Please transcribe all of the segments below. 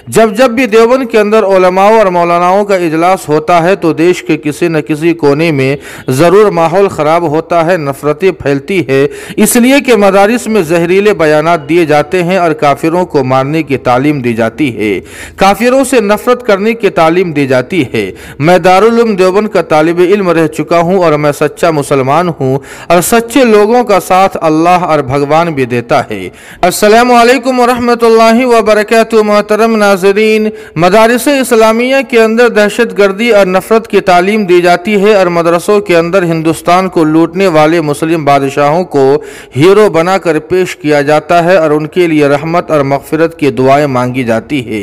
जब जब भी देवबंद के अंदर उलमाओं और मौलानाओं का इजलास होता है तो देश के किसी न किसी कोने में ज़रूर माहौल ख़राब होता है, नफ़रतें फैलती है, इसलिए कि मदारिस में जहरीले बयानात दिए जाते हैं और काफिरों को मारने की तालीम दी जाती है, काफिरों से नफरत करने की तालीम दी जाती है। मैं दारुल उलूम देवबंद का तालिब इल्म रह चुका हूँ और मैं सच्चा मुसलमान हूँ और सच्चे लोगों का साथ अल्लाह और भगवान भी देता है। अस्सलामु अलैकुम वरहमतुल्लाहि वबरकातुहू। मोहतरम नाज़रीन, मदारिस इस्लामिया के अंदर दहशत गर्दी और नफरत की तालीम दी जाती है और मदरसों के अंदर हिंदुस्तान को लूटने वाले मुस्लिम बादशाहों को हीरो बनाकर पेश किया जाता है और उनके लिए रहमत और मग़फ़िरत की दुआएं मांगी जाती है।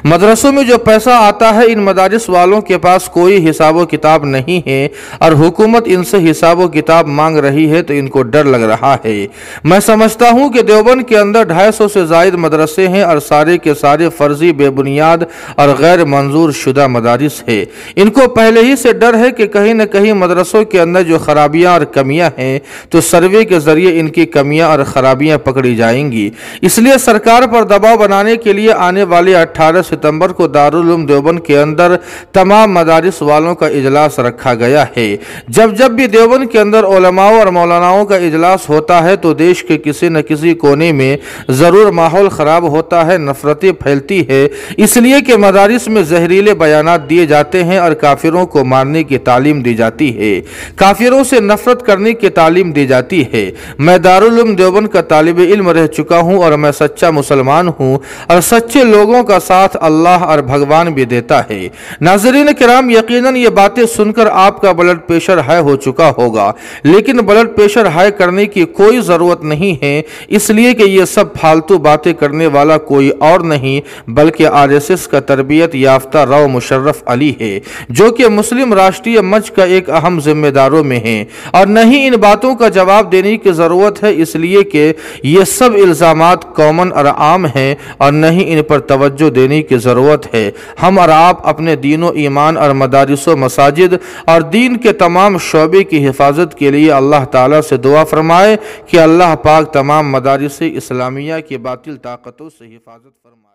मदरसों में जो पैसा आता है, इन मदारिस वालों के पास कोई हिसाब किताब नहीं है और हुकूमत इनसे हिसाब किताब मांग रही है तो इनको डर लग रहा है। मैं समझता हूँ कि देवबंद के अंदर 250 से ज़ायद मदरसे हैं और सारे के सारे फर्जी, बेबुनियाद और गैर मंजूर शुदा मदारिस है। इनको पहले ही से डर है कि कहीं न कहीं मदरसों के अंदर जो खराबियाँ और कमियाँ हैं तो सर्वे के जरिए इनकी कमियाँ और खराबियाँ पकड़ी जाएंगी। इसलिए सरकार पर दबाव बनाने के लिए आने वाले 18 सितंबर को दारुल उलूम देवबंद के अंदर तमाम मदारिस वालों का इजलास रखा गया है। जब जब भी देवबंद के अंदर उलमाओं और मौलानाओं का इजलास होता है तो देश के किसी न किसी कोने में ज़रूर माहौल ख़राब होता है, नफ़रतें फैलती है, इसलिए कि मदारिस में जहरीले बयानात दिए जाते हैं और काफिरों को मारने की तालीम दी जाती है, काफिरों से नफरत करने की तालीम दी जाती है। मैं दारुल उलूम देवबंद का तालिब इल्म रह चुका हूँ और मैं सच्चा मुसलमान हूँ और सच्चे लोगों का साथ अल्लाह और भगवान भी देता है। नाज़रीन किराम, यकीनन ये बातें सुनकर आपका ब्लड प्रेशर हाई हो चुका होगा, लेकिन ब्लड प्रेशर हाई करने की कोई ज़रूरत नहीं है, इसलिए कि ये सब फालतू बातें करने वाला कोई और नहीं बल्कि आरएसएस का तरबियत याफ्ता राव मुशर्रफ अली है, जो कि मुस्लिम राष्ट्रीय मंच का एक अहम जिम्मेदारों में है। और न ही इन बातों का जवाब देने की ज़रूरत है, इसलिए कि ये सब इल्ज़ामात कॉमन और आम हैं और न ही इन पर तवज्जो देने की ज़रूरत है। हम और आप अपने दीन व ईमान और मदारिस व मसाजिद और दीन के तमाम शोबे की हिफाजत के लिए अल्लाह ताला से दुआ फरमाए कि अल्लाह पाक तमाम मदारिस इस्लामिया की बातिल ताकतों से हिफाजत फरमाए।